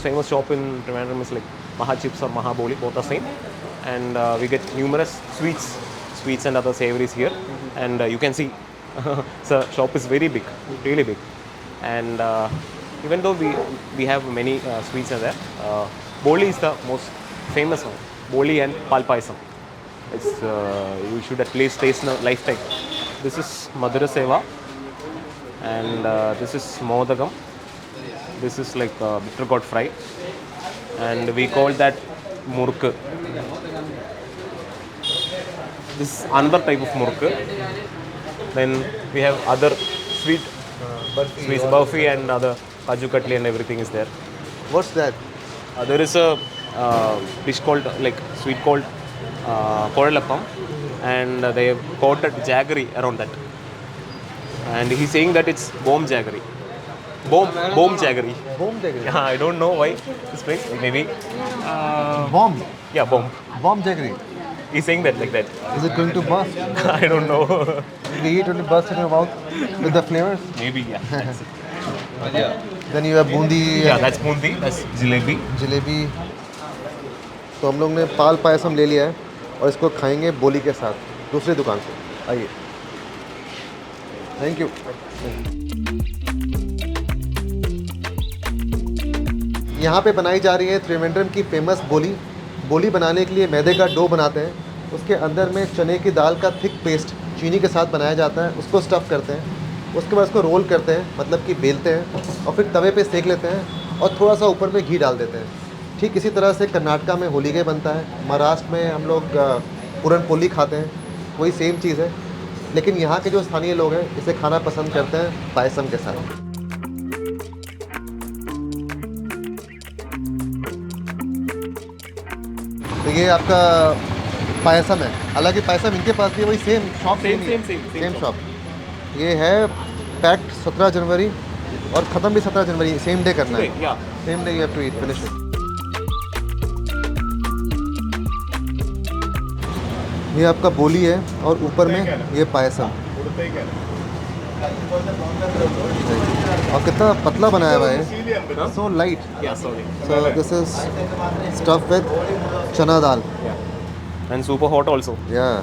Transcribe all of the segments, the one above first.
most famous shop in Trivandrum is like Maha Chips or Maha Boli, both are same. And we get numerous sweets and other savories here. And you can see, the shop is very big, really big. And even though we have many sweets are there, Boli is the most famous one. Boli and Pal Payasam. It's you should at least taste in a lifetime. This is Madhura Seva, and this is Modagam. This is like bitter gourd fry, and we call that Murukku. This is another type of Murukku. Then we have other sweets, burfi and other kaju katli and everything is there. What's that? There is a dish called like sweet called Kodalappam, and they have coated jaggery around that. And he's saying that it's bomb jaggery. Bomb jaggery. Bomb jaggery. Yeah, I don't know why this place. Maybe. Bomb. Yeah, bomb. Bomb jaggery. He's saying that like that. Is it going to burst? I don't know. Will you eat only burst in your mouth with the flavors? Maybe, yeah. That's it. Then you have bundi. Yeah, that's bundi. That's jalebi. Jalebi. तो हम लोग ने पाल पायसम ले लिया है और इसको खाएंगे बोली के साथ दूसरी दुकान से. आइए. Thank you. यहाँ पे बनाई जा रही है त्रिवेंद्रम की फेमस बोली. बोली बनाने के लिए मैदे का डो बनाते हैं. उसके अंदर में चने की दाल का थिक पेस्ट चीनी के साथ बनाया जाता है. उसको स्टफ़ करते हैं. उसके बाद उसको रोल करते हैं, मतलब कि बेलते हैं और फिर तवे पे सेक लेते हैं और थोड़ा सा ऊपर में घी डाल देते हैं. ठीक इसी तरह से कर्नाटका में होलीगे बनता है. महाराष्ट्र में हम लोग पूरन पोली खाते हैं. वही सेम चीज़ है, लेकिन यहाँ के जो स्थानीय लोग हैं इसे खाना पसंद करते हैं पायसम के साथ. तो ये आपका पायसम है. हालांकि पायसम इनके पास भी वही सेम शॉप सेम शॉप. ये है पैक्ड 17 जनवरी और ख़त्म भी 17 जनवरी. सेम डे करना है. Same day you have to eat finish it. ये आपका बोली है और ऊपर में ये पायसम. और कितना पतला बनाया हुआ है. So light. So this is stuff with चना दाल. And super hot also. Yeah.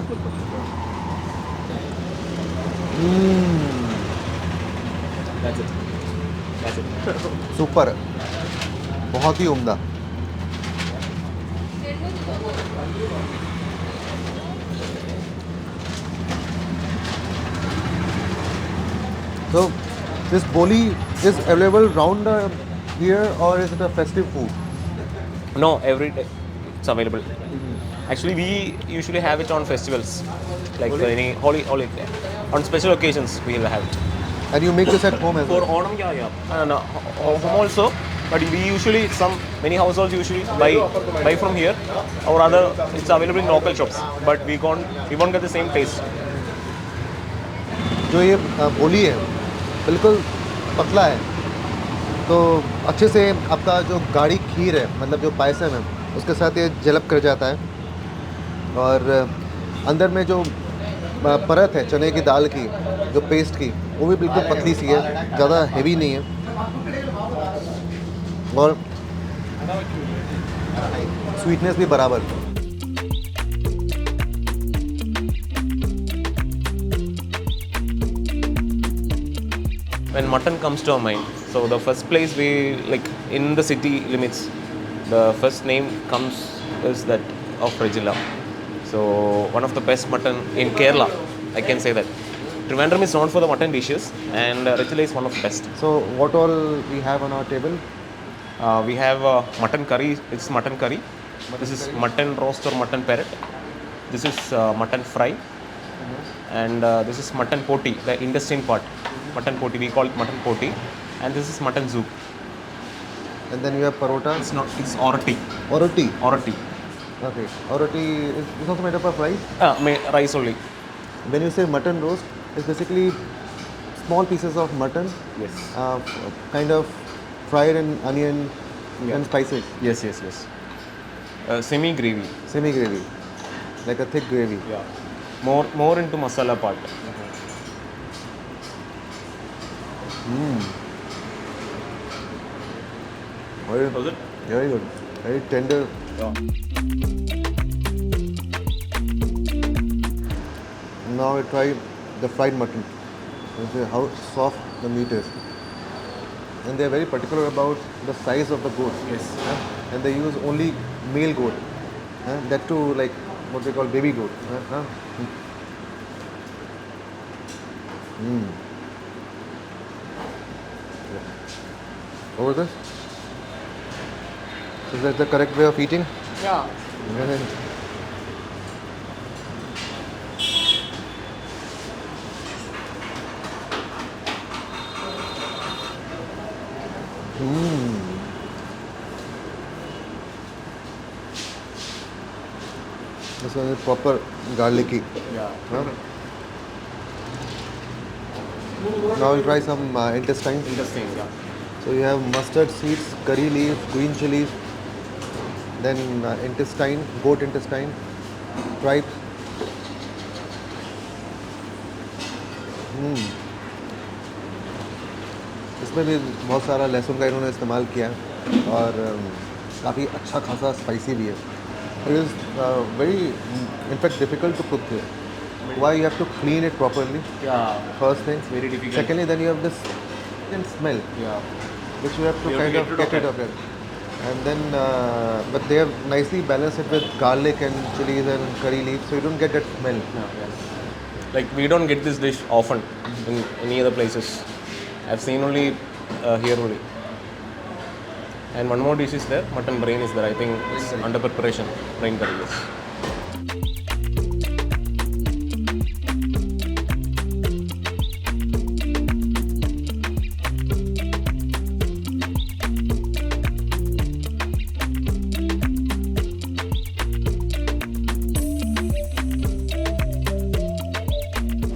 That's it. Super. बहुत ही उम्दा. So this boli is available round here, or is it a festive food? No, every day it's available. Actually, we usually have it on festivals, like any holy, on special occasions we will have it. And you make this at home as For well? Onam, yeah. And home also, but we usually many households usually buy from here, or rather it's available in local shops. But we won't get the same taste. जो ये बोली है बिल्कुल पतला है, तो अच्छे से आपका जो गाढ़ी खीर है, मतलब जो पायसम है, उसके साथ ये जलब कर जाता है. और अंदर में जो परत है चने की दाल की, जो पेस्ट की, वो भी बिल्कुल पतली सी है, ज़्यादा हेवी नहीं है. और स्वीटनेस भी बराबर. When mutton comes to our mind, so the first place we like in the city limits, the first name comes is that of Regilla. So one of the best mutton in Kerala, I can say that. Trivandrum is known for the mutton dishes, and Regilla is one of the best. So what all we have on our table? We have mutton curry. It's mutton curry. This is mutton roast or mutton perret. This is mutton fry, and this is mutton poti, the intestine part. Mutton poti, we call it mutton poti, and this is mutton soup. And then you have parota. It's orati. Oroti. Orati. Okay. Oroti is also made up of rice. Rice only. When you say mutton roast, it's basically small pieces of mutton. Yes. Kind of fried in onion and spices. Yes. Semi gravy. Semi gravy, like a thick gravy. Yeah. More into masala part. Well, Was it? Very good. Very tender. Now I try the fried mutton. You see how soft the meat is. And they are very particular about the size of the goat. Yes. And they use only male goat. That too, like what they call baby goat. Over this? Is that the correct way of eating? Yeah. This one is proper garlicky. Yeah. Huh? Now we'll try some intestine. Interesting. Yeah. So you have mustard seeds, curry leaf, green chilies, then intestine, goat intestine, tripe. इसमें भी बहुत सारा लहसुन का इन्होंने इस्तेमाल किया है और काफ़ी अच्छा खासा स्पाइसी भी है. It is very, in fact, difficult to cook here. Why? You have to clean it properly. Yeah. First thing. It's very difficult. Secondly, then you have this smell, Yeah. which you have to You have kind to of get get rid rid of of it. And then, but they have nicely balanced it with garlic and chilies and curry leaves, so you don't get that smell. Yeah. Like we don't get this dish often in any other places. I've seen only here only. And one more dish is there, mutton brain is there. I think it's under preparation. Brain curry. Yes.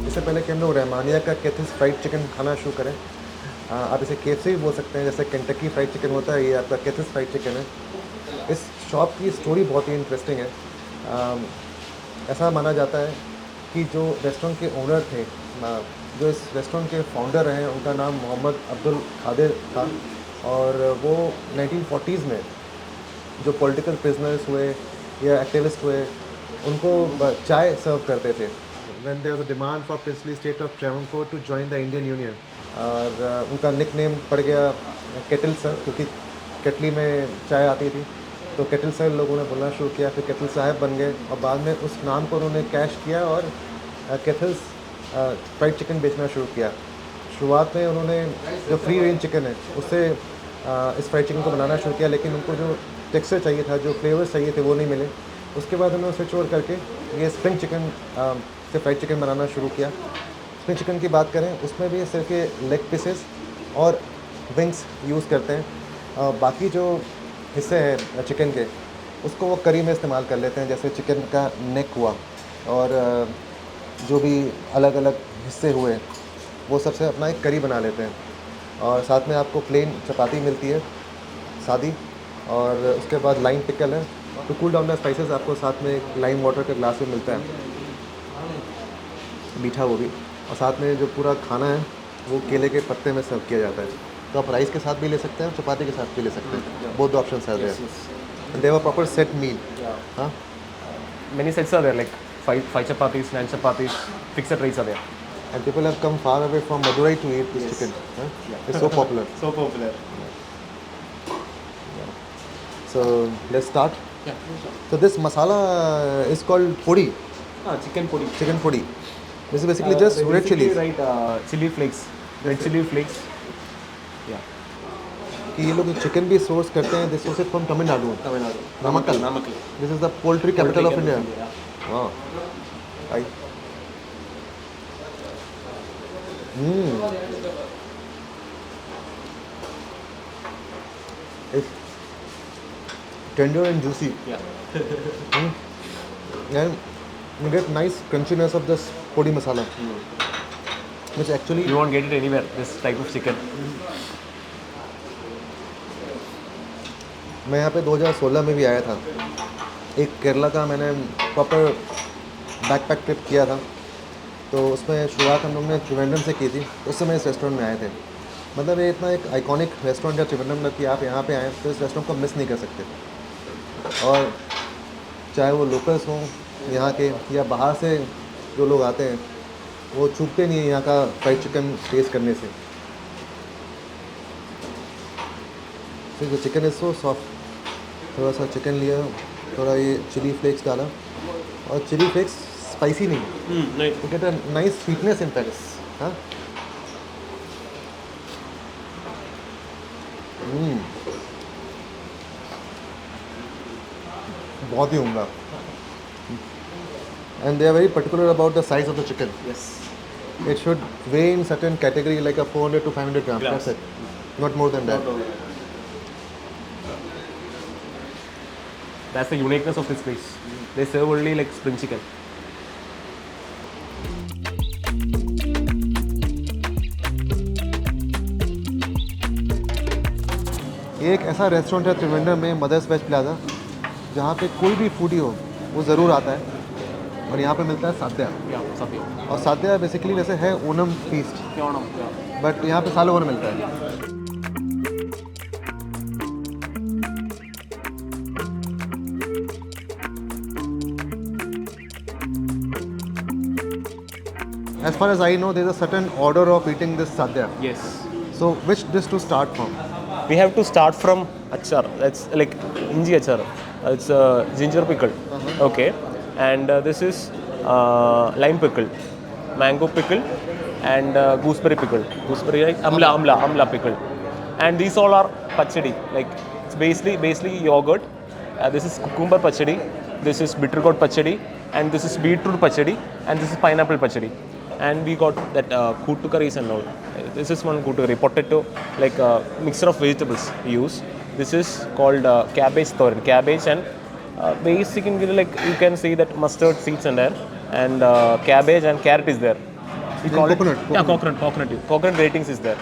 इससे पहले कि हम लोग रहमानिया का केथिस fried chicken खाना शुरू करें, आप इसे KFC भी बोल सकते हैं, जैसे केंटकी फ्राइड चिकन होता है, ये आपका केथिस फ्राइड चिकन है. इस शॉप की स्टोरी बहुत ही इंटरेस्टिंग है. ऐसा माना जाता है कि जो रेस्टोरेंट के ओनर थे, जो इस रेस्टोरेंट के फाउंडर हैं, उनका नाम मोहम्मद अब्दुल कादिर था और वो 1940s में जो पॉलिटिकल प्रिजनर्स हुए या एक्टिविस्ट हुए उनको चाय सर्व करते थे. When there was a demand for princely state of Travancore to join the Indian Union, और उनका निक नेम पड़ गया केटल सर, क्योंकि केटली में चाय आती थी, तो केटल सर लोगों ने बोलना शुरू किया, फिर केटल साहब बन गए और बाद में उस नाम को उन्होंने कैश किया और केटल्स फ्राइड चिकन बेचना शुरू किया. शुरुआत में उन्होंने जो फ्री रेंज चिकन है उससे इस फ्राइड चिकन को बनाना शुरू किया, लेकिन उनको जो टेक्सचर चाहिए था, जो फ्लेवर्स चाहिए थे वो नहीं मिले. उसके बाद उन्होंने स्विच ओवर करके ये स्प्रिंग चिकन से फ्राइड चिकन बनाना शुरू किया. स्प्रिंग चिकन की बात करें, उसमें भी सिर्फ ये लेग पीसेस और विंग्स यूज़ करते हैं. बाकी जो हिस्से हैं चिकन के, उसको वो करी में इस्तेमाल कर लेते हैं, जैसे चिकन का नेक हुआ और जो भी अलग अलग हिस्से हुए वो सबसे अपना एक करी बना लेते हैं. और साथ में आपको प्लेन चपाती मिलती है सादी, और उसके बाद लाइम पिकल है. तो कूल डाउन स्पाइसेस आपको साथ में एक लाइम वाटर का ग्लास में मिलता है, मीठा वो भी. और साथ में जो पूरा खाना है वो केले के पत्ते में सर्व किया जाता है. तो आप राइस के साथ भी ले सकते हैं, चपाती के साथ भी ले सकते हैं. Both options are there. And they have a proper set meal. हाँ, Many sets are there, like five chapatis, 9 chapatis, fixed rates are there. and people have come far away from Madurai to eat this chicken. Huh? It's so popular. So popular. So let's start. Yeah. So this masala is called podi, Chicken podi. chicken podi. This is basically just red chilies. Right, chili flakes, red chili flakes. Yeah. कि ये लोग chicken भी source करते हैं. This source from Tamil Nadu. Namakkal. Namakkal. This is the poultry capital of India. Yeah. Wow. Right. It's tender and juicy. Yeah. And you get nice crunchiness of this podi masala, which actually You won't get it anywhere. This type of chicken. मैं यहाँ पे 2016 में भी आया था. एक केरला का मैंने प्रॉपर बैकपैक ट्रिप किया था, तो उसमें शुरुआत हम लोग ने त्रिवेंद्रम से की थी. उस समय इस रेस्टोरेंट में आए थे. मतलब ये इतना एक आइकॉनिक रेस्टोरेंट है त्रिवेंद्रम में कि आप यहाँ पे आएँ तो इस रेस्टोरेंट को मिस नहीं कर सकते। और चाहे वो लोकल्स हों यहाँ के या बाहर से जो लोग आते हैं, वो चूकते नहीं हैं यहाँ का फ्राइड चिकन टेस्ट करने से। तो चिकन इज सो सॉफ्ट। थोड़ा सा चिकन लिया, थोड़ा ये चिली फ्लेक्स डाला, और चिली फ्लेक्स स्पाइसी नहीं, नहीं you get a nice sweetness in Paris. हाँ, बहुत ही उम्दा। And they are very particular about the size of the chicken. yes It should weigh in certain category like a 400 to 500 grams. Grams. That's it. Not more than that. that's the uniqueness of this place. They serve only like spring chicken. ये एक ऐसा restaurant है त्रिवेंद्रम में, mother's veg plaza, जहाँ पे कोई भी foodie हो वो ज़रूर आता है। और यहाँ पे मिलता है साद्या। Yeah, Satya. और साद्या बेसिकली जैसे है ओनम फीस्ट, Yeah. बट यहाँ पे सालों भर मिलता है। As far as I know, there is a certain order of eating this sadhya. Yes. So, which dish to start from? We have to start from achar. That's like inji achar. It's ginger pickle. Okay. And this is lime pickle, mango pickle, and gooseberry pickle. Gooseberry, right? Amla pickle. And these all are pachadi. Like it's basically yogurt. This is cucumber pachadi. This is bitter gourd pachadi. And this is beetroot pachadi. And this is pineapple pachadi. And we got that kootu curries and all. This is one kootu curry, potato, like mixture of vegetables we use. This is called cabbage thoran, cabbage and basic ingredient, like you can see that mustard seeds in there, and cabbage and carrot is there. We And call coconut, it, yeah, coconut ratings is there.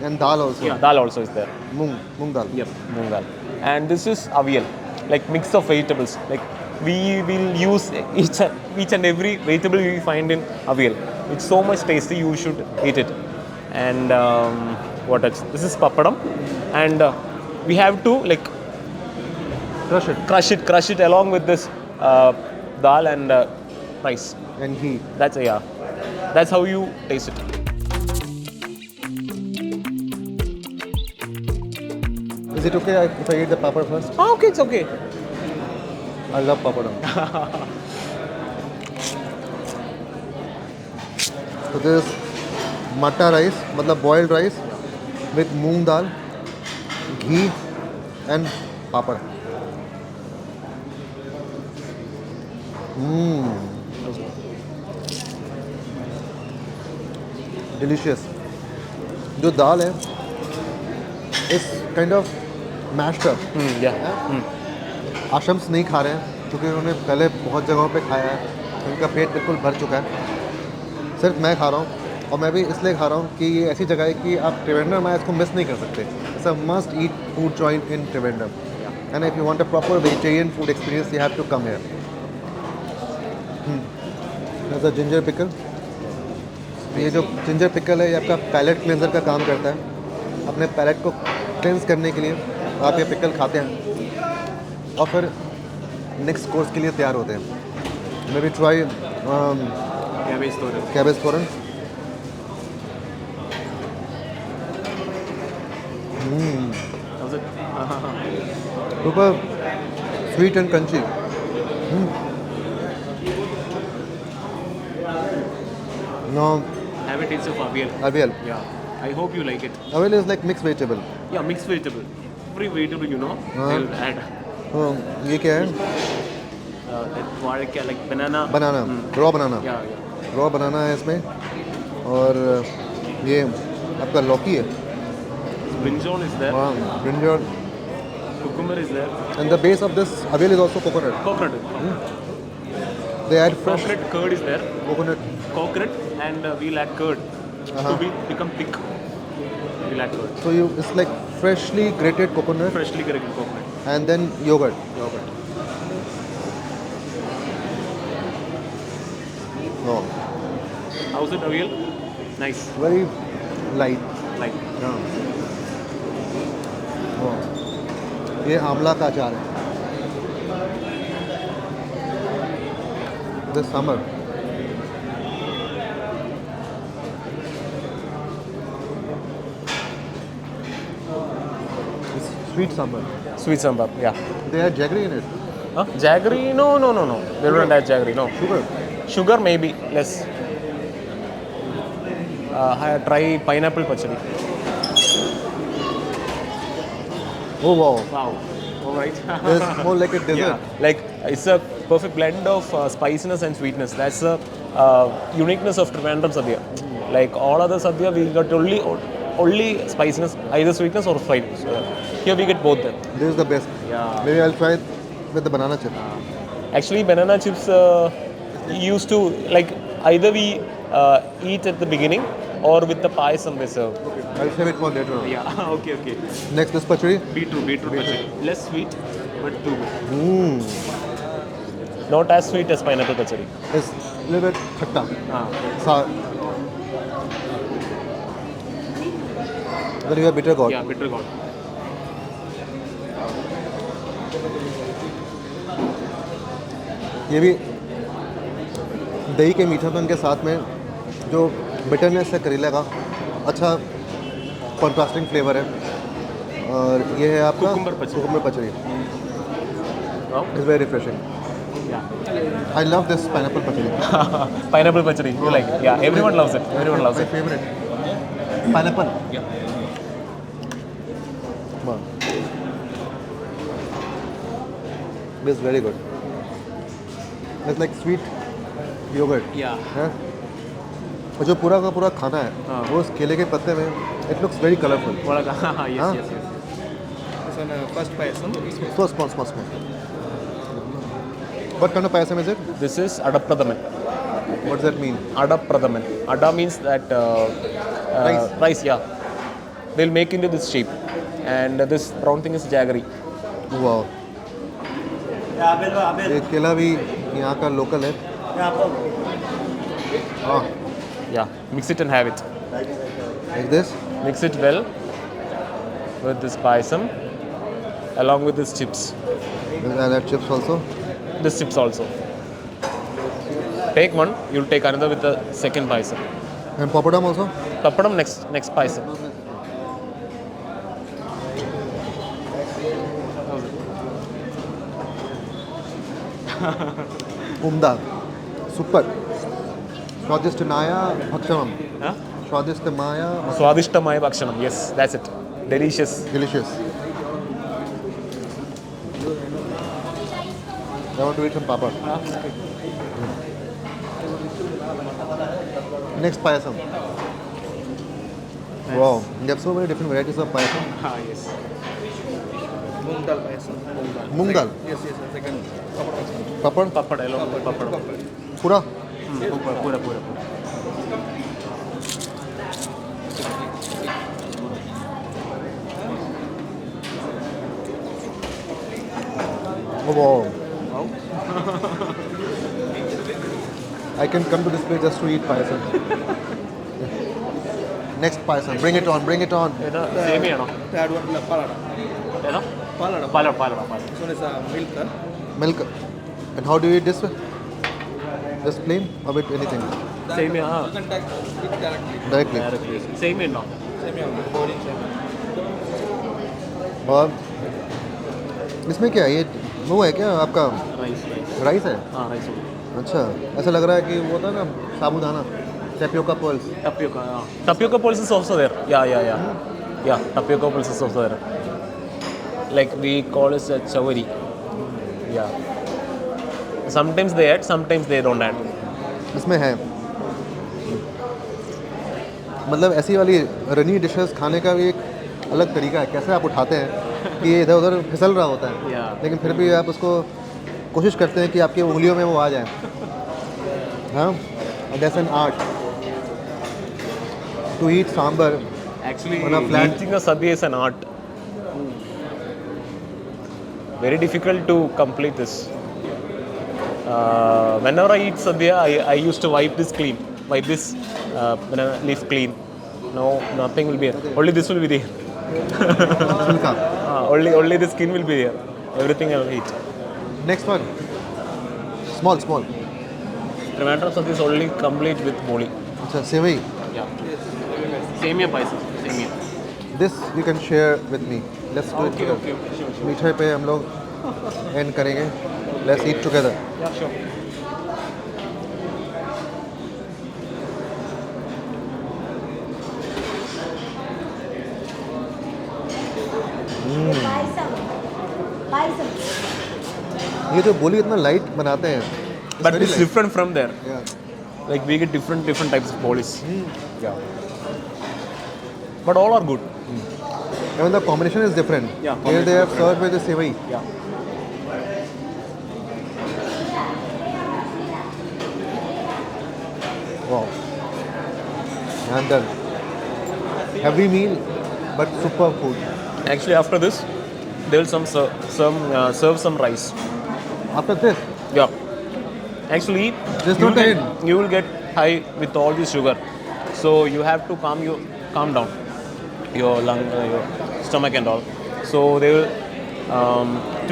And dal also. Yeah, dal also is there. Moong dal. Yep, moong dal. And this is avial, like mix of vegetables. Like we will use each and every vegetable we find in avial. It's so much tasty. You should eat it. And what else? This is papadam, and we have to like Crush it. crush it along with this dal and rice. And ghee. That's how you taste it. Is it okay if I eat the papad first? Oh, okay, it's okay. I love papadam. So this is matta rice, मतलब boiled rice with moong dal, ghee and papad. Delicious. जो दाल है इस kind of mashed up. Yeah. आशम्स नहीं खा रहे हैं क्योंकि उन्होंने पहले बहुत जगहों पे खाया है, उनका पेट बिल्कुल भर चुका है। सिर्फ मैं खा रहा हूँ, और मैं भी इसलिए खा रहा हूँ कि ये ऐसी जगह है कि आप त्रिवेंद्रम आए इसको मिस नहीं कर सकते। It's a must eat food joint in Trivandrum, and if you want a proper vegetarian food experience you have to come here. That's a ginger pickle. ये जो जिंजर पिकल है ये आपका पैलेट क्लेंजर का काम करता है। अपने पैलेट को क्लेंस करने के लिए आप ये पिकल खाते हैं और फिर नेक्स्ट कोर्स के लिए तैयार होते हैं। May be try Cabbage thoran. Cabbage thoran। How's it? Super sweet and crunchy. No, Have a taste of avial. avial. Yeah. I hope you like it. Avial is like mixed vegetable. Yeah, mixed vegetable. Every vegetable you know, they'll add. ये क्या है? Like banana. बनाना, raw बनाना। Yeah, yeah. Raw बनाना है इसमें, और ये आपका लौकी है, Brinjal is there. Brinjal, Cucumber is there. and the base of this avial is also coconut. Coconut. They add fresh Coconut curd is there. coconut. Coconut and we'll add curd to become thick. We'll add curd. So it's like freshly grated coconut Freshly grated coconut. and then yogurt. Yogurt. No, How's it, avial? Nice. very light. Like ये आंवला का अचार है. This summer. It's sweet summer. sweet sambar. Yeah. They had jaggery in it. Huh? Jaggery? No. They don't add jaggery. No. Sugar. Sugar maybe less. Try pineapple pachadi. Oh wow. Wow. All right. It's more like a dessert. Yeah. Like it's a perfect blend of spiciness and sweetness. That's the uniqueness of Trivandrum Sadhya. Like all other Sadhya, we got only spiciness, either sweetness or fried. So, here we get both them. This is the best. Yeah. Maybe I'll try it with the banana chip. Actually, banana chips used to like either we eat at the beginning or with the payasam we serve. I'll save it for later on. Yeah. Okay. Next, this pachadi. Beetroot pachadi. Less sweet, but too good. Mmm. Not as sweet as pineapple pachadi. It's a little bit khatta. Sour. Then you have bitter gourd. Yeah, bitter gourd. ये भी दही के मीठापन के साथ में जो bitterness है करेले का अच्छा कॉन्ट्रास्टिंग फ्लेवर है. और ये है आपका Cucumber pachadi. Cucumber pachadi. Wow. It's very refreshing. Yeah. I love this pineapple pachadi. Pineapple pachadi. You like? Yeah. Everyone loves it. Everyone loves My it. favorite. Pineapple. Yeah. Wow. This is very good. It's like sweet yogurt. Yeah. है? और जो पूरा का पूरा खाना है हाँ. वो उस केले के पत्ते में it looks very colorful. Yes. Huh? Yes. This one first payasam. So small. What kind of payasam is it? This is Adapradaman. What does that mean? Adapradaman. Ada means that Rice. Rice. Yeah. They'll make into this shape, and this brown thing is jaggery. Wow. ये केला भी यहाँ का local है. हाँ. Yeah. Mix it and have it. Like this. Mix it well with this payasam, along with these chips. I'll add chips also. This chips also. Take one. You'll take another with the second payasam. And papadam also. Papadam next payasam. उम्दा. Super. स्वादिष्टमाया भक्षणम. Huh? स्वादिष्टमाया. Swadishtamaya Bhakshanam. Yes, that's it. Delicious. Delicious. I want to eat some papad. Next payasam. Wow, you have so many different varieties of payasam. Yes. Moong dal payasam. Moong dal, Yes. Second. papad, Papad along with papad. pura. Pura. Oh, wow. I can come to this place just to eat payasam. Next payasam, bring it on. സേമിയാണോ? Third one palada. ഏതാ? Palada. Palada. This one is milk. Milk. And how do you eat this? Just plain or with anything? Semiya. You can take it directly. Directly. സേമിയ ഉണ്ടോ? Same here. Boiling same. और इसमें क्या है? ये वो है क्या आपका റൈസ്. राइस है? हाँ റൈസ്. अच्छा, ऐसा लग रहा है कि वो था ना साबूदाना, tapioca pearls. Tapioca pulse is also there. Yeah, tapioca pulse is also there. Like we call it a chavari. Yeah. Sometimes they add, sometimes they don't add. इसमें है. मतलब ऐसी वाली रनी डिशेस खाने का भी एक अलग तरीका है. कैसे आप उठाते हैं कि ये इधर उधर फिसल रहा होता है, Yeah. लेकिन फिर भी आप उसको कोशिश करते हैं कि आपकी उंगलियों में वो आ जाए. हाँ, that's an art to eat sambar. Actually, On a flat- eating a sadhya is an art. Very difficult to complete this. Whenever I eat sadhya, I used to wipe this banana leaf clean No, nothing will be here. Only this will be there. छिलका. Only the skin will be there. Everything I will eat. Next one. Small. Trivandrum Sadhya is only complete with boli. अच्छा सेवई. Yeah. Same paisa. Same. This you can share with me. Let's do it Okay, together. okay, sure. मीठे पे हम लोग end करेंगे. Let's eat together. Yeah, sure. Paisam. ये जो बोली इतना लाइट बनाते हैं. But very it's light. different from there. Yeah. Like we get different types of bolis. Yeah. But all are good. Even the combination is different. Yeah, Here they have served with the sevai. Yeah. Wow. And done. Heavy meal, but super food. Actually, after this, they will serve some rice. After this, Yeah. Actually, There's you no will get- time. you will get high with all this sugar, so you have to calm down your lung, your stomach and all. So they will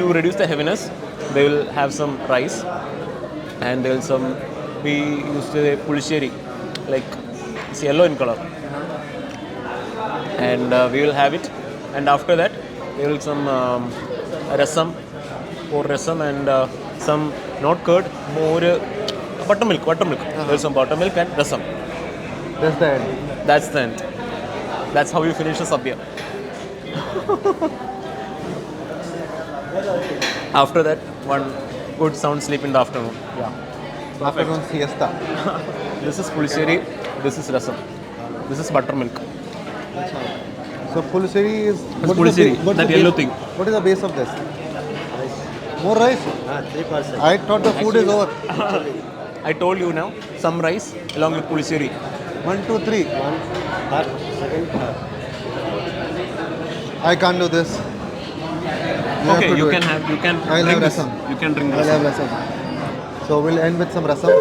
to reduce the heaviness, they will have some rice, and they will we used to say pulisheri, like it's yellow in color, and we will have it, and after that there will some rasam and some not curd, more buttermilk. There's some buttermilk and rasam. that's the end. That's the end. That's how you finish the sabya. After that, one good sound sleep in the afternoon. Yeah. Afternoon siesta. This is pulisheri. This is rasam. This is buttermilk. So pulseri is It's pulseri, that yellow thing. What is the base of this? More rice? 3%. I thought the food is over. I told you now, some rice along with pulisheri. 1, 2, 3. One part, second part. I can't do this. have Okay, to you do can it. have, you can I'll drink have this. rasam. You can drink I'll have rasam. rasam. So we'll end with some rasam.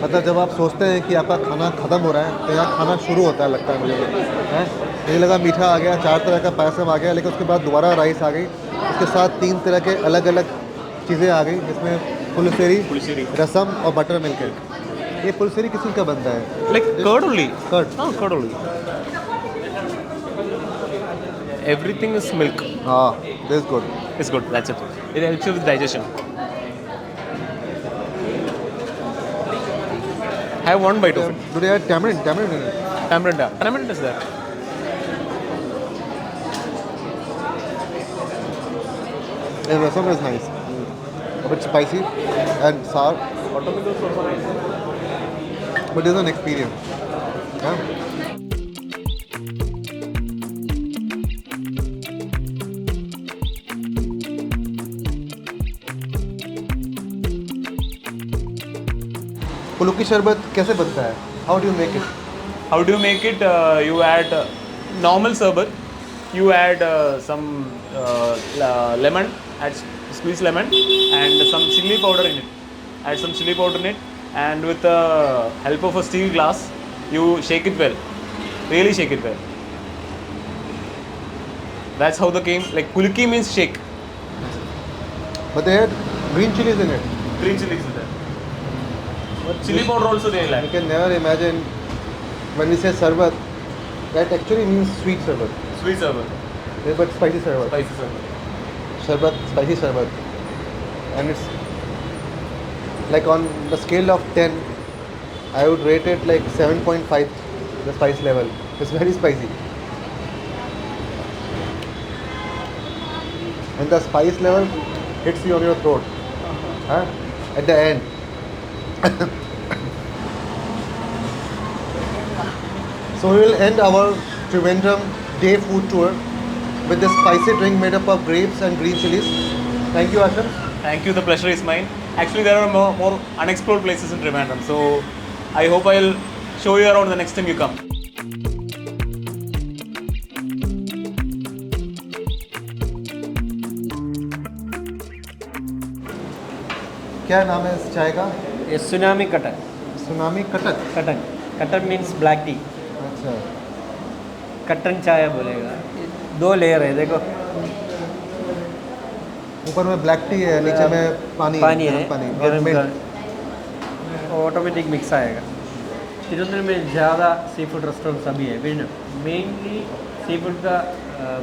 मतलब जब आप सोचते हैं कि आपका खाना ख़त्म हो रहा है तो यहाँ खाना शुरू होता है लगता है मुझे हैं मुझे लगा मीठा आ गया 4 तरह का पायसम आ गया लेकिन उसके बाद दोबारा राइस आ गई उसके साथ 3 तरह के अलग अलग चीज़ें आ गई जिसमें पुलसेरी रसम और बटर मिल्क है ये पुलसेरी किस चीज़ का बनता है Like curd only. Curd No, curd only. Everything is milk. हाँ this good It's good. That's it. It helps you with digestion. Have one bite of it. Do they add tamarind in it? Tamarind. Tamarind is there. The rasam is nice a bit spicy and sour but it's an experience yeah? पुलुकी शरबत कैसे बनता है how do you make it How do you make it? You add normal sherbet. You add some lemon, add squeeze lemon, and some chili powder in it. Add some chili powder in it, and with the help of a steel glass, you shake it well. Really shake it well. That's how the game. Like kulki means shake. but they had green chilies in it Green chili is there. But chili powder also they you like. can never imagine when we say sarbat that actually means sweet sarbat Sweet sherbet, but spicy sarbat spicy sherbet. Sharbat, spicy sharbat. And it's like on the scale of 10, I would rate it like 7.5, the spice level. It's very spicy. And the spice level hits you on your throat. Huh? At the end. So we will end our Trivandrum day food tour with this spicy drink made up of grapes and green chilies. Thank you, Asham. Thank you. The pleasure is mine. Actually, there are more unexplored places in Trivandrum, so I hope I'll show you around the next time you come. क्या नाम है इस चाय का Tsunami Katak. Tsunami Cuttack Katak. Katak means black tea. अच्छा cotton चाय बोलेगा। 2 layer है देखो। ऊपर में ब्लैक टी है, नीचे में पानी पानी है, गर्म पानी और गर्म का मिंट। ऑटोमेटिक मिक्स आएगा। तिरुवनंतपुरम में ज़्यादा सी फूड रेस्टोरेंट सभी है विन मेनली सी फूड का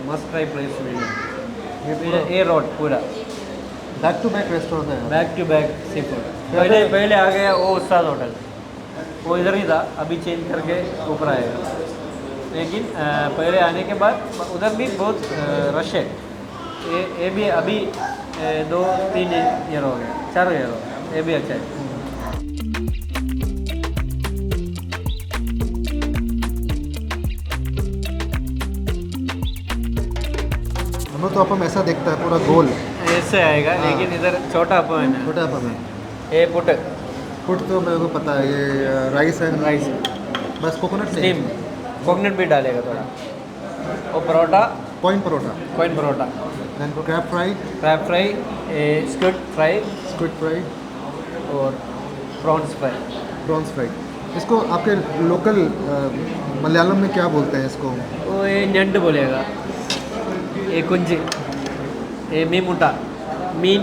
मस्ट ट्राई प्लेस विन ए रोड पूरा बैक टू बैक रेस्टोरेंट है। Back to back seafood. पहले आ गया वो उस्ताद होटल, वो इधर ही था, अभी चेंज करके ऊपर आएगा। लेकिन पहले आने के बाद उधर भी बहुत रश है। ये भी अभी 2-3 ईयर हो गया, 4 ईयर हो गया, ये भी अच्छा है। हम लोग तो अपन ऐसा देखता है पूरा गोल ऐसे आएगा, लेकिन इधर छोटा अपन है। छोटा अपन है। ये पुट फूड तो मेरे को पता है, ये राइस है, राइस बस कोकोनट स्टीम कोकोनट भी डालेगा थोड़ा। और parotta coin parotta, coin parotta, then crab fry, crab fry, squid fry squid fry और प्रॉन्स फ्राई। Prawns fry. इसको आपके लोकल मलयालम में क्या बोलते हैं इसको? वो ये नंड बोलेगा, ये कुंज, ये मीन मुट्टा, मीन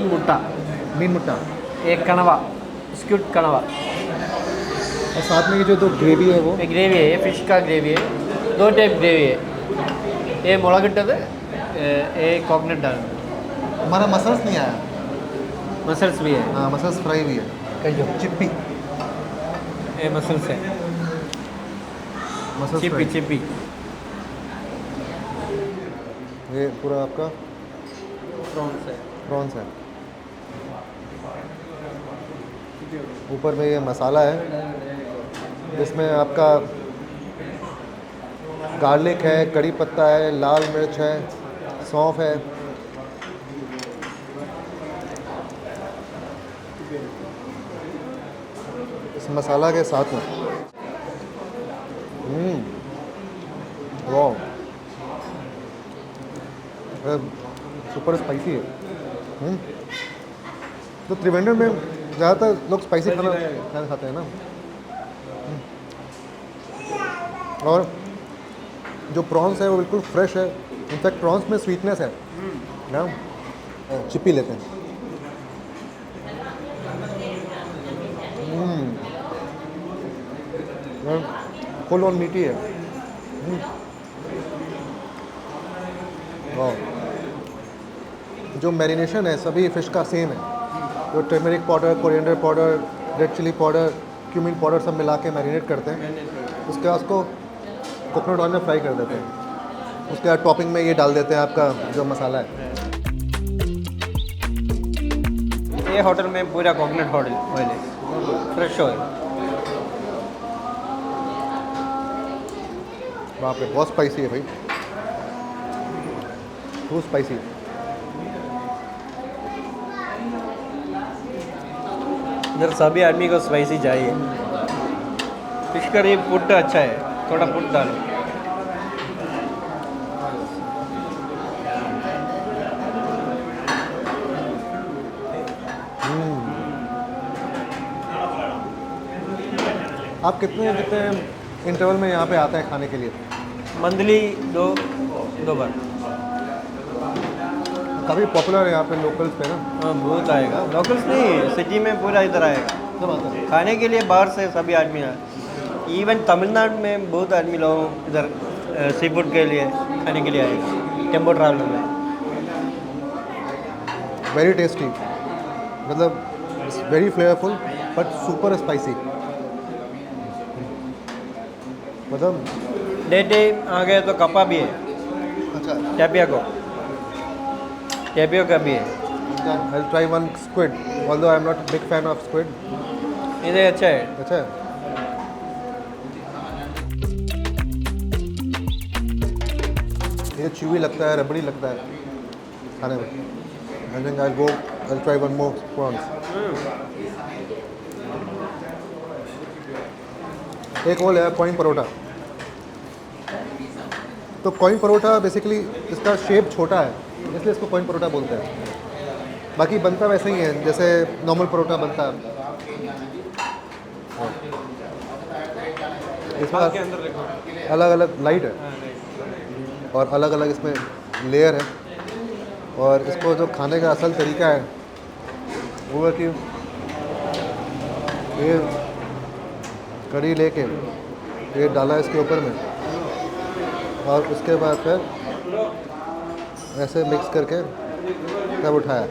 मुट्टा। ये कनवा, स्क्विड कनवा। और साथ में ये जो दो ग्रेवी है वो ये ग्रेवी है, ये फिश का ग्रेवी है। 2 टाइप ग्रेवी है, ये मुलागिट्टद, ये कोकोनट डाल। हमारा मसल्स नहीं आया। मसल्स भी है, हाँ, मसल्स फ्राई भी है, कजो चिप्पी ये मसल्स है, मसल्स चिप्पी फ्राई। चिप्पी। ये पूरा आपका प्रॉन्स है। प्रॉन्स है। ऊपर में ये मसाला है जिसमें आपका गार्लिक है, कड़ी पत्ता है, लाल मिर्च है, सौंफ है। इस मसाला के साथ में वाह, सुपर स्पाइसी है। तो त्रिवेंद्रम में ज़्यादातर लोग स्पाइसी खाना खाते हैं ना। और जो प्रॉन्स है वो बिल्कुल फ्रेश है। इनफैक्ट प्रॉन्स में स्वीटनेस है ना। चिप्पी लेते हैं। फुल ऑन मीठी है। वाह, जो मैरिनेशन है सभी फ़िश का सेम है। तो turmeric powder, coriander powder, red chilli powder, cumin powder सब मिला के मैरिनेट करते हैं। उसके बाद उसको कोकोनट ऑयल में फ्राई कर देते हैं। उसके बाद टॉपिंग में ये डाल देते हैं आपका जो मसाला है। ये होटल में पूरा कोकोनट ऑयल है, फ्रेश ऑयल। वहाँ पे बहुत स्पाइसी है भाई, बहुत स्पाइसी। इधर सभी आदमी को स्पाइसी चाहिए। फिश करी पुट अच्छा है, थोड़ा पुट डालो। आप कितने इंटरवल में यहाँ पे आते हैं खाने के लिए? मंथली दो बार। काफ़ी पॉपुलर है यहाँ पे लोकल्स पे ना। हाँ, बहुत आएगा। लोकल्स नहीं, सिटी में पूरा इधर आएगा सब आता है। खाने के लिए। बाहर से सभी आदमी आए, इवन तमिलनाडु में बहुत आदमी लोग इधर सी फूड के लिए खाने के लिए आएगा। टेम्पो ट्रैवलर में वेरी टेस्टी, मतलब very flavourful but super spicy. मतलब डे आ गए तो कपा भी है, अच्छा, टैपियो का भी है। I'll try one squid, although I'm not a big fan of squid. इधर अच्छा है। अच्छा है। ये च्यूवी लगता है, रबड़ी लगता है खाने में। I think I'll try one more prawns. एक और है कॉइन परोठा। तो कॉइन परोठा बेसिकली इसका शेप छोटा है, इसलिए इसको कॉइन परोठा बोलते हैं। बाकी बनता वैसे ही है जैसे नॉर्मल परोठा बनता है। इसमें अलग अलग लाइट है। और अलग अलग इसमें लेयर है। और इसको जो खाने का असल तरीका है वो है कि ये कड़ी लेके ये डाला इसके ऊपर में, और उसके बाद फिर ऐसे मिक्स करके तब उठाया।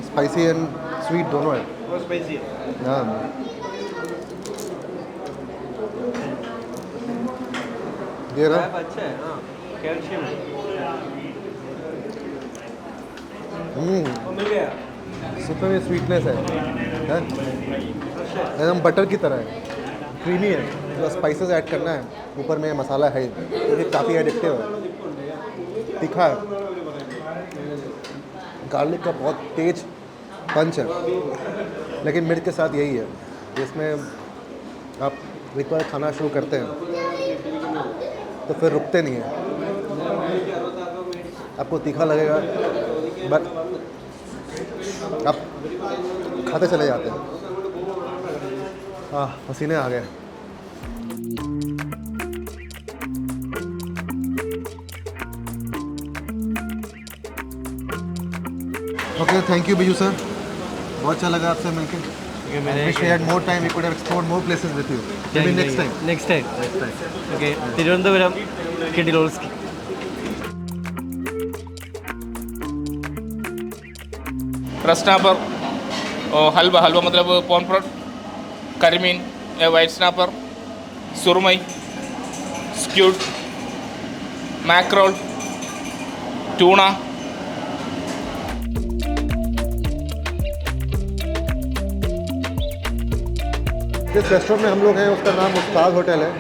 स्पाइसी एंड स्वीट दोनों है। बहुत स्पाइसी है। हाँ, ये रहा। अच्छा है, हाँ, कैल्शियम है। मिल गया। इसमें भी स्वीटनेस है, एकदम बटर की तरह है, क्रीमी है। जो स्पाइसेस ऐड करना है ऊपर में मसाला है, क्योंकि काफ़ी एडिक्टिव है, तीखा है, गार्लिक का बहुत तेज पंच है, लेकिन मिर्च के साथ यही है। इसमें आप एक बार खाना शुरू करते हैं तो फिर रुकते नहीं हैं। आपको तीखा लगेगा बट आप खाते चले जाते हैं। पसीने आ गए। Okay, thank you Biju sir, बहुत अच्छा लगा आपसे मिलकर। wish we had more time, we could have explored more places with you. Maybe next time. Next time. Okay. Thiruvananthapuram കിഡിലോസ്കി. स्नैपर, हलवा हलवा मतलब पॉनफ्रेट, करीमीन, वाइट स्नैपर, सुरमई, स्क्यूड, मैक्रोल, टूना। जिस रेस्टोरेंट में हम लोग हैं उसका नाम उस्ताद होटल है,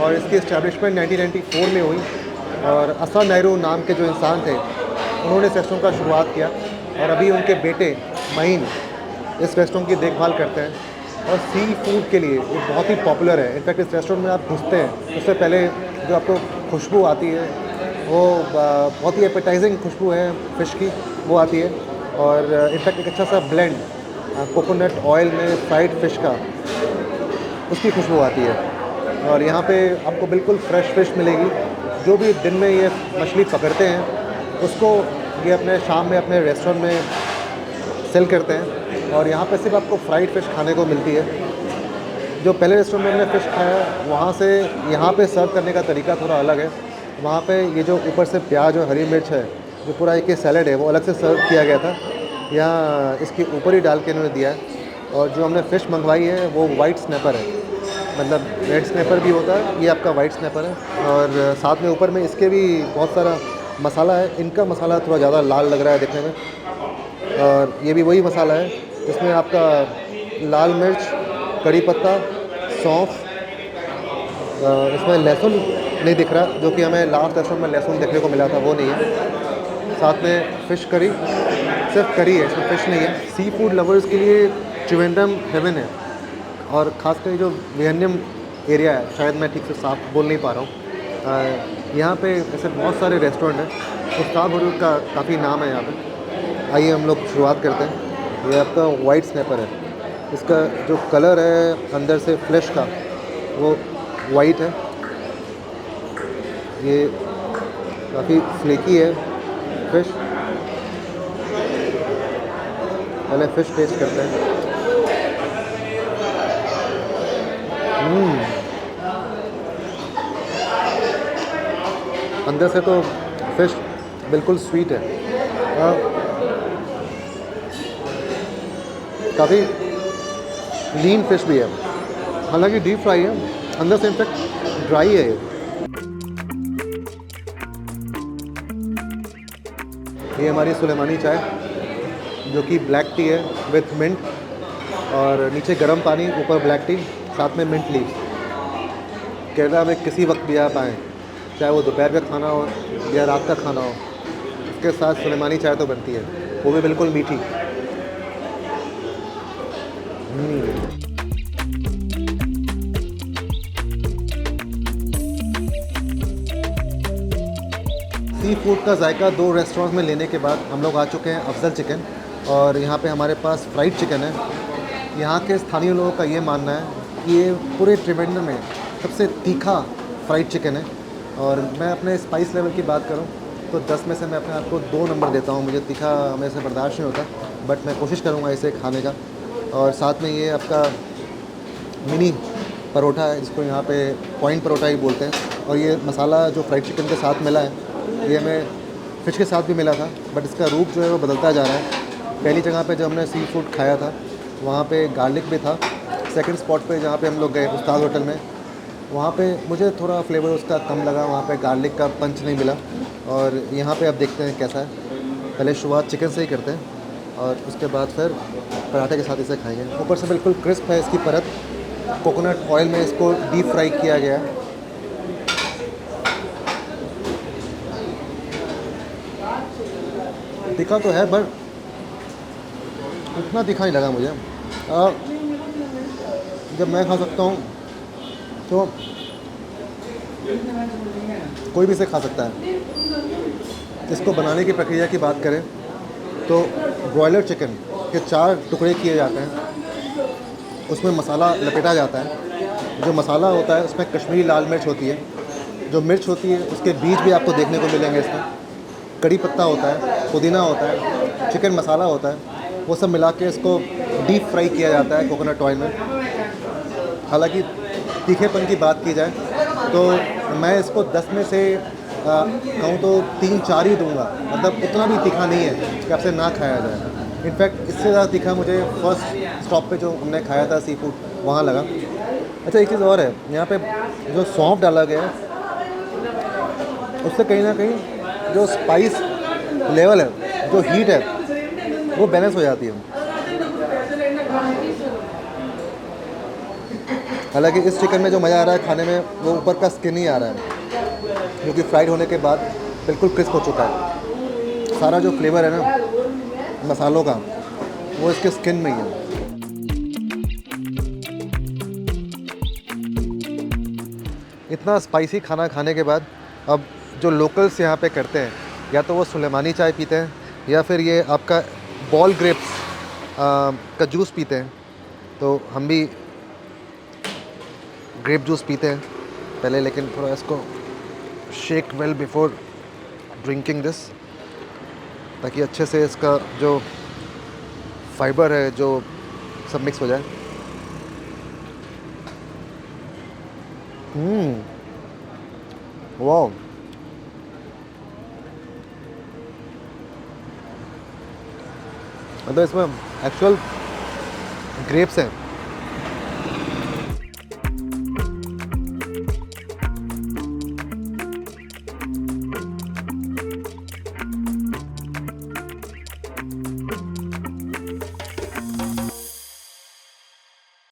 और इसकी इस्टेब्लिशमेंट 1994 में हुई। और असर नेहरू नाम के जो इंसान थे उन्होंने इस रेस्टोरेंट का शुरुआत किया, और अभी उनके बेटे महीन इस रेस्टोरेंट की देखभाल करते हैं। और सी फूड के लिए ये बहुत ही पॉपुलर है। इनफैक्ट इस रेस्टोरेंट में आप घुसते हैं उससे पहले जो आपको खुशबू आती है वो बहुत ही एपेटाइजिंग खुशबू है फ़िश की, वो आती है। और इनफैक्ट एक अच्छा सा ब्लेंड कोकोनट ऑयल में फ्राइड फ़िश का, उसकी खुशबू आती है। और यहाँ पे आपको बिल्कुल फ्रेश फ़िश मिलेगी। जो भी दिन में ये मछली पकड़ते हैं उसको ये अपने शाम में अपने रेस्टोरेंट में सेल करते हैं। और यहाँ पे सिर्फ आपको फ्राइड फ़िश खाने को मिलती है। जो पहले रेस्टोरेंट में हमने फ़िश खाया वहाँ से यहाँ पे सर्व करने का तरीका थोड़ा अलग है। वहाँ पे ये जो ऊपर से प्याज और हरी मिर्च है, जो पूरा एक सैलड है, वो अलग से सर्व किया गया था। यहाँ इसके ऊपर ही डाल के इन्होंने दिया है। और जो हमने फ़िश मंगवाई है वो वाइट स्नैपर है, मतलब रेड स्नैपर भी होता है, ये आपका वाइट स्नैपर है। और साथ में ऊपर में इसके भी बहुत सारा मसाला है। इनका मसाला थोड़ा ज़्यादा लाल लग रहा है दिखने में, और ये भी वही मसाला है। इसमें आपका लाल मिर्च, कड़ी पत्ता, सौंफ, इसमें लहसुन नहीं दिख रहा, जो कि हमें लास्ट रेस्टोरेंट में लहसुन देखने को मिला था, वो नहीं है। साथ में फ़िश करी, सिर्फ करी है, इसमें फ़िश नहीं है। सी फूड लवर्स के लिए त्रिवेंद्रम हेवन है। और ख़ासकर जो वियन्यम एरिया है, शायद मैं ठीक से साफ बोल नहीं पा रहा हूँ, यहाँ पे ऐसे बहुत सारे रेस्टोरेंट हैं। उस्ताद होटल का काफ़ी नाम है यहाँ पे। आइए हम लोग शुरुआत करते हैं। ये आपका वाइट स्नैपर है। इसका जो कलर है अंदर से फ्लेश का, वो वाइट है। ये काफ़ी फ्लेकी है फ़िश। पहले फ़िश टेस्ट करते हैं। अंदर से तो फ़िश बिल्कुल स्वीट है, काफ़ी लीन फ़िश भी है, हालांकि डीप फ्राई है, अंदर से इनफेक्ट ड्राई है ये हमारी सुलेमानी चाय, जो कि ब्लैक टी है विथ मिंट, और नीचे गर्म पानी, ऊपर ब्लैक टी, साथ में मिंट लीव्स। केरला में किसी वक्त भी आप आएँ, चाहे वो दोपहर का खाना हो या रात का खाना हो, उसके साथ सुलेमानी चाय तो बनती है, वो भी बिल्कुल मीठी। सी फूड का जायका 2 रेस्टोरेंट्स में लेने के बाद हम लोग आ चुके हैं अफजल चिकन, और यहाँ पे हमारे पास फ्राइड चिकन है। यहाँ के स्थानीय लोगों का ये मानना है कि ये पूरे त्रिवेंद्रम में सबसे तीखा फ्राइड चिकन है। और मैं अपने स्पाइस लेवल की बात करूं तो 10 में से मैं अपने आप को 2 नंबर देता हूं। मुझे तीखा मेरे से बर्दाश्त नहीं होता, बट मैं कोशिश करूंगा इसे खाने का। और साथ में ये आपका मिनी परोठा है, जिसको यहाँ पे पॉइंट परोठा ही बोलते हैं। और ये मसाला जो फ्राइड चिकन के साथ मिला है, ये हमें फ़िश के साथ भी मिला था, बट इसका रूप जो है वो बदलता जा रहा है। पहली जगह पे जब हमने सी फूड खाया था वहाँ पे गार्लिक भी था। सेकंड स्पॉट पे जहाँ पे हम लोग गए उस्ताद होटल में, वहाँ पे मुझे थोड़ा फ्लेवर उसका कम लगा, वहाँ पे गार्लिक का पंच नहीं मिला। और यहाँ पे अब देखते हैं कैसा है। पहले शुरुआत चिकन से ही करते हैं और उसके बाद फिर पराठे के साथ इसे खाएंगे। ऊपर से बिल्कुल क्रिस्प है इसकी परत, कोकोनट ऑयल में इसको डीप फ्राई किया गया है। तीखा तो है बट इतना तीखा नहीं लगा मुझे। जब मैं खा सकता हूँ तो कोई भी इसे खा सकता है। इसको बनाने की प्रक्रिया की बात करें तो ब्रॉयलर चिकन के 4 टुकड़े किए जाते हैं, उसमें मसाला लपेटा जाता है। जो मसाला होता है उसमें कश्मीरी लाल मिर्च होती है, जो मिर्च होती है उसके बीज भी आपको देखने को मिलेंगे इसमें, कड़ी पत्ता होता है, पुदीना होता है, चिकन मसाला होता है, वो सब मिला के इसको डीप फ्राई किया जाता है कोकोनट ऑयल में। हालांकि तीखेपन की बात की जाए तो मैं इसको 10 में से कहूँ तो 3-4 ही दूंगा। मतलब उतना भी तीखा नहीं है कि आपसे ना खाया जाए। इनफैक्ट इससे ज़्यादा तीखा मुझे फर्स्ट स्टॉप पे जो हमने खाया था सी फूड, वहाँ लगा। अच्छा, एक चीज़ और है, यहाँ पे जो सौंफ डाला गया है उससे कहीं ना कहीं जो स्पाइस लेवल है, जो हीट है, वो बैलेंस हो जाती है। हालांकि इस चिकन में जो मज़ा आ रहा है खाने में, वो ऊपर का स्किन ही आ रहा है, क्योंकि फ्राइड होने के बाद बिल्कुल क्रिस्प हो चुका है। सारा जो फ्लेवर है ना मसालों का, वो इसके स्किन में ही है। इतना स्पाइसी खाना खाने के बाद अब जो लोकल्स यहाँ पे करते हैं, या तो वो सुलेमानी चाय पीते हैं या फिर ये आपका बॉल ग्रेप्स का जूस पीते हैं। तो हम भी ग्रेप जूस पीते हैं पहले, लेकिन थोड़ा इसको shake well before drinking this, ताकि अच्छे से इसका जो फाइबर है जो सब मिक्स हो जाए। वाह, मतलब इसमें एक्चुअल ग्रेप्स हैं